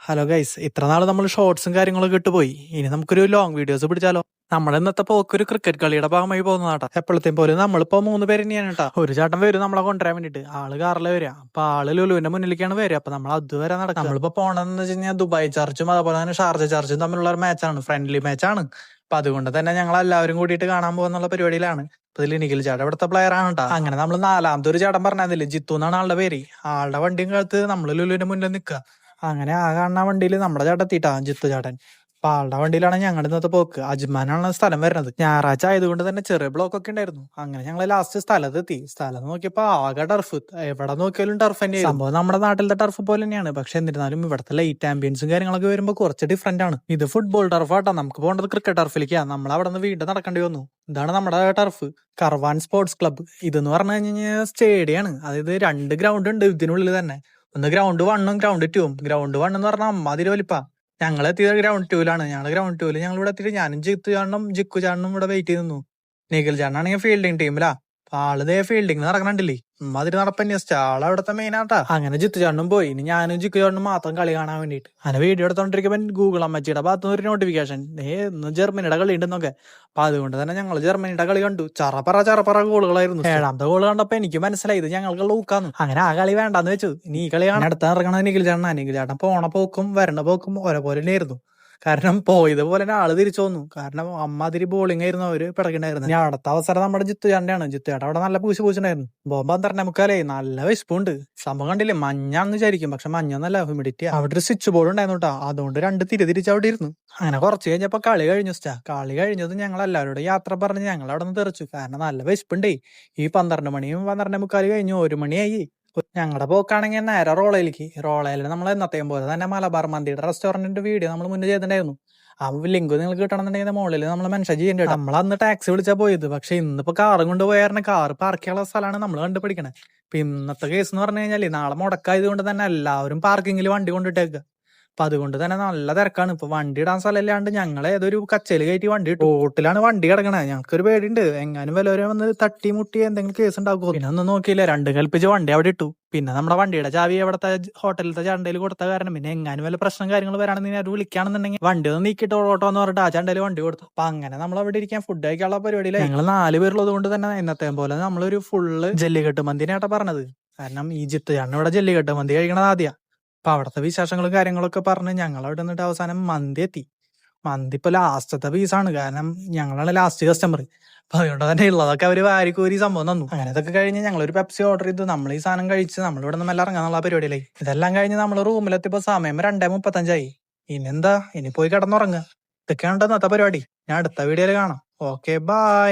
Hello guys, ഇത്ര നാൾ നമ്മൾ ഷോർട്സും കാര്യങ്ങളൊക്കെ ഇട്ട് പോയി. ഇനി നമുക്കൊരു ലോങ് വീഡിയോസ് പിടിച്ചാലോ? നമ്മുടെ ഇന്നത്തെ പോക്കൊരു ക്രിക്കറ്റ് കളിയുടെ ഭാഗമായി പോകുന്നതാട്ടാ. എപ്പോഴത്തെയും പോലെ നമ്മളിപ്പോ 3 പേര് തന്നെയാണ് കേട്ടാ. ഒരു ചേട്ടൻ വരും നമ്മളെ കൊണ്ടുവരാൻ വേണ്ടിട്ട്. ആള് കാറില് വരിക. അപ്പൊ ആള് ലുലുവിന്റെ മുന്നിലേക്കാണ് വരിക. അപ്പൊ നമ്മൾ അതുവരെ നടക്കാം. നമ്മളിപ്പോ പോണെന്ന് വെച്ച് കഴിഞ്ഞാൽ ദുബായ് ചർച്ചും അതുപോലെ തന്നെ ഷാർജ ചർച്ചും തമ്മിലുള്ള ഒരു മാച്ചാണ്, ഫ്രണ്ട്ലി മാച്ചാണ്. അപ്പൊ അതുകൊണ്ട് തന്നെ ഞങ്ങൾ എല്ലാവരും കൂടിയിട്ട് കാണാൻ പോകുന്നുള്ള പരിപാടിയിലാണ്. അപ്പൊ ഇതിൽ നിഖിൽ ചേട്ടൻ ഇവിടുത്തെ പ്ലെയർ ആണ് കേട്ടോ. അങ്ങനെ നമ്മൾ നാലാമത്തെ ഒരു ചേട്ടൻ പറഞ്ഞതില്ലേ, ജിത്തു എന്നാണ് ആളുടെ പേര്. ആളുടെ വണ്ടിയും കാലത്ത് നമ്മൾ ലുലുവിന്റെ മുന്നിൽ നിൽക്കുക. അങ്ങനെ ആ കാണുന്ന വണ്ടിയിൽ നമ്മുടെ ചേട്ടൻ എത്തിയിട്ടാ, ജിത്തു ചേട്ടൻ. അപ്പൊ ആളുടെ വണ്ടിയിലാണ് ഞങ്ങളുടെ ഇന്നത്തെ പോക്ക്. അജ്മാനാണ് സ്ഥലം വരുന്നത്. ഞായറാഴ്ച ആയതുകൊണ്ട് തന്നെ ചെറിയ ബ്ലോക്ക് ഒക്കെ ഉണ്ടായിരുന്നു. അങ്ങനെ ഞങ്ങൾ ലാസ്റ്റ് സ്ഥലത്തെത്തി. സ്ഥലം നോക്കിയപ്പോ ആകെ ടർഫ്, എവിടെ നോക്കിയാലും ടർഫ് തന്നെ. സംഭവം നമ്മുടെ നാട്ടിലത്തെ ടർഫ് പോലെ തന്നെയാണ്. പക്ഷെ എന്നിരുന്നാലും ഇവിടുത്തെ ലൈറ്റ് ആംബിയൻസും കാര്യങ്ങളൊക്കെ വരുമ്പോൾ കുറച്ച് ഡിഫറെന്റ് ആണ്. ഇത് ഫുട്ബോൾ ടർഫ് ആട്ടോ. നമുക്ക് പോകേണ്ടത് ക്രിക്കറ്റ് ടർഫിലേക്കാണ്. നമ്മൾ അവിടെ നിന്ന് വീണ്ടും നടക്കേണ്ടി വന്നു. ഇതാണ് നമ്മുടെ ടർഫ്, കർവാൻ സ്പോർട്സ് ക്ലബ്ബ്. ഇതെന്ന് പറഞ്ഞു കഴിഞ്ഞാൽ സ്റ്റേഡിയാണ്. അതായത് 2 ഗ്രൗണ്ട് ഉണ്ട് ഇതിനുള്ളിൽ തന്നെ. ഒന്ന് ഗ്രൗണ്ട് 1ഉം ഗ്രൗണ്ട് 2ഉം. ഗ്രൗണ്ട് 1 എന്ന് പറഞ്ഞാൽ അമ്മാതിരി വലിപ്പാ. ഞങ്ങൾ എത്തിയത് ഗ്രൗണ്ട് 2ലാണ്. ഞങ്ങളുടെ ഗ്രൗണ്ട് 2ല് ഞങ്ങൾ ഇവിടെ എത്തിയിട്ട് ഞാനും ജിക്കു ചാണനും ഇവിടെ വെയിറ്റ് ചെയ്ത് നിന്നു. നിഖിൽ ചാണനാണെങ്കിൽ ഫീൽഡിങ് ടീമിലാ. അപ്പൊ ആളിതേ ഫീൽഡിങ് നടക്കണണ്ടില്ലേ, അതിര് നടപ്പന്നെ ആള് അവിടുത്തെ മെയിൻ ആട്ടാ. അങ്ങനെ ജിത്തു ചാണനും പോയി. ഇനി ഞാനും ജിക്കു ചാണനും മാത്രം കളി കാണാൻ വേണ്ടിട്ട് അങ്ങനെ വീഡിയോ എടുത്തോണ്ടിരിക്കുമ്പോൾ ഗൂഗിൾ അമ്മച്ചിയുടെ ഭാഗത്തുനിന്ന് ഒരു നോട്ടിഫിക്കേഷൻ, ഇന്ന് ജർമ്മനിയുടെ കളി ഉണ്ടെന്നൊക്കെ. അപ്പൊ അതുകൊണ്ട് തന്നെ ഞങ്ങൾ ജർമ്മനിയുടെ കളി കണ്ടു. ചറപ്പറ ഗോളുകളായിരുന്നു. 7ാമത്തെ ഗോൾ കണ്ടപ്പോ എനിക്ക് മനസ്സിലായി ഇത് ഞങ്ങൾക്ക് ലൂക്കാന്ന്. അങ്ങനെ ആ കളി വേണ്ടാന്ന് വെച്ചു. ഇനി ഈ കളിയാണ് അടുത്ത ഇറങ്ങണത് നിഖിൽ ചാണനാ. നിഖിൽ ചാട്ടൻ പോണ പോക്കും വരണ പോക്കും ഒരേപോലെ തന്നെയായിരുന്നു. കാരണം പോയതുപോലെ തന്നെ ആള് തിരിച്ചു വന്നു. കാരണം അമ്മാതിരി ബോളിംഗ് ആയിരുന്നു അവര് പിടക്കുണ്ടായിരുന്നു. ഇനി അടുത്ത അവസരം നമ്മുടെ ജിത്തു ചേട്ടനാണ്. ജിത്തു ചേട്ടൻ അവിടെ നല്ല പൂശിണ്ടായിരുന്നു. ബോംബ് 12 നല്ല വിശപ്പുണ്ട്. സംഭവം കണ്ടില്ലേ, മഞ്ഞാന്ന് വിചാരിക്കും, പക്ഷെ മഞ്ഞൊന്നല്ല, ഹ്യൂമിഡിറ്റി. അവിടെ ഒരു സ്വിച്ച് ബോർഡ് ഉണ്ടായിരുന്നു കേട്ടോ. അതുകൊണ്ട് 2 തിരിച്ച് അവിടെ ഇരുന്നു. അങ്ങനെ കുറച്ച് കഴിഞ്ഞപ്പോ കളി കഴിഞ്ഞു. കളി കഴിഞ്ഞത് ഞങ്ങൾ എല്ലാവരോടും യാത്ര പറഞ്ഞ് ഞങ്ങൾ അവിടെ നിന്ന് തെറിച്ചു. കാരണം നല്ല വിശപ്പുണ്ടേ. ഈ 12 മണിയും 12:45 കഴിഞ്ഞു, 1 മണിയായി. ഞങ്ങളുടെ പോക്കാണെങ്കിൽ നേരെ റോളയിൽ നമ്മൾ എന്നത്തെയും പോലെ തന്നെ മലബാർ മന്തിയുടെ റെസ്റ്റോറന്റിന്റെ വീഡിയോ നമ്മൾ മുന്നേ ചെയ്തിട്ടുണ്ടായിരുന്നു. ആ ലിങ്ക് നിങ്ങൾക്ക് കിട്ടണമെന്നുണ്ടെങ്കിൽ മുകളിൽ നമ്മൾ മെൻഷൻ ചെയ്യേണ്ടത്. നമ്മൾ അന്ന് ടാക്സി വിളിച്ചാൽ പോയത്. പക്ഷെ ഇന്നിപ്പോ കാറും കൊണ്ട് പോയായിരുന്നു. കാർ പാർക്ക് ചെയ്യാനുള്ള സ്ഥലമാണ് നമ്മൾ കണ്ടുപിടിക്കണേ. ഇപ്പൊ ഇന്നത്തെ കേസ് എന്ന് പറഞ്ഞു കഴിഞ്ഞാൽ നാളെ മുടക്കായത് കൊണ്ട് തന്നെ എല്ലാവരും പാർക്കിങ്ങിൽ വണ്ടി കൊണ്ടിട്ടേക്കുക. അപ്പൊ അതുകൊണ്ട് തന്നെ നല്ല തിരക്കാണ്. ഇപ്പൊ വണ്ടി ഇടാൻ സ്ഥലമില്ലാണ്ട് ഞങ്ങൾ ഏതൊരു കച്ചയിൽ കയറ്റി വണ്ടി ഇട്ടു. റോട്ടിലാണ് വണ്ടി കിടക്കണേ. ഞങ്ങൾക്കൊരു പേടിയുണ്ട്, എങ്ങാനും വല്ലവരും വന്ന് തട്ടി മുട്ടി എന്തെങ്കിലും കേസ് ഉണ്ടാക്കുമോ. പിന്നെ ഒന്നും നോക്കിയില്ല, 2 കൽപ്പിച്ച് വണ്ടി അവിടെ ഇട്ടു. പിന്നെ നമ്മുടെ വണ്ടിയുടെ ചാവി അവിടുത്തെ ഹോട്ടലിലത്തെ ചണ്ടയിൽ കൊടുത്ത കാരണം പിന്നെ എങ്ങാനും വല്ല പ്രശ്നം കാര്യങ്ങൾ വരാണെന്ന് അവർ വിളിക്കുകയാണെന്നുണ്ടെങ്കിൽ വണ്ടി ഒന്ന് നീക്കിയിട്ട് ഓട്ടോ എന്ന് പറഞ്ഞിട്ട് ആ ചണ്ടയിൽ വണ്ടി കൊടുത്തു. അപ്പൊ അങ്ങനെ നമ്മൾ അവിടെ ഇരിക്കാൻ ഫുഡ് കഴിക്കാനുള്ള പരിപാടിയില്ല. ഞങ്ങൾ 4 പേരുള്ളത് കൊണ്ട് തന്നെ എന്നത്തെ പോലെ നമ്മളൊരു ഫുള്ള് ജല്ലിക്കെട്ട് മന്തിനായിട്ടാ പറഞ്ഞത്. കാരണം ഈ ജിത്തു ചേട്ടൻ ഇവിടെ ജല്ലിക്കെട്ട് മന്തി കഴിക്കണത് ആദ്യം. അപ്പൊ അവിടുത്തെ വിശേഷങ്ങളും കാര്യങ്ങളൊക്കെ പറഞ്ഞ് ഞങ്ങൾ അവിടെ നിന്നിട്ട് അവസാനം മന്തി എത്തി. മന്തി ഇപ്പൊ ലാസ്റ്റത്തെ പീസാണ്, കാരണം ഞങ്ങളാണ് ലാസ്റ്റ് കസ്റ്റമർ. അപ്പൊ അതുകൊണ്ട് തന്നെ ഉള്ളതൊക്കെ അവര് വാരിക്കോരി സംഭവം തന്നു. അങ്ങനെ ഇതൊക്കെ കഴിഞ്ഞ് ഞങ്ങളൊരു പെപ്സി ഓർഡർ ചെയ്തു. നമ്മൾ ഈ സാധനം കഴിച്ച് നമ്മൾ ഇവിടെ നിന്ന് എല്ലാം ഇറങ്ങാന്നുള്ള പരിപാടിയിലായി. ഇതെല്ലാം കഴിഞ്ഞ് നമ്മൾ റൂമിലെത്തിയപ്പോ സമയം 2:35. ഇനി എന്താ, ഇനി പോയി കിടന്നുറങ്ങുക. ഇതൊക്കെയാണ് ഇന്നത്തെ പരിപാടി. ഞാൻ അടുത്ത വീഡിയോയിൽ കാണാം. Okay, by.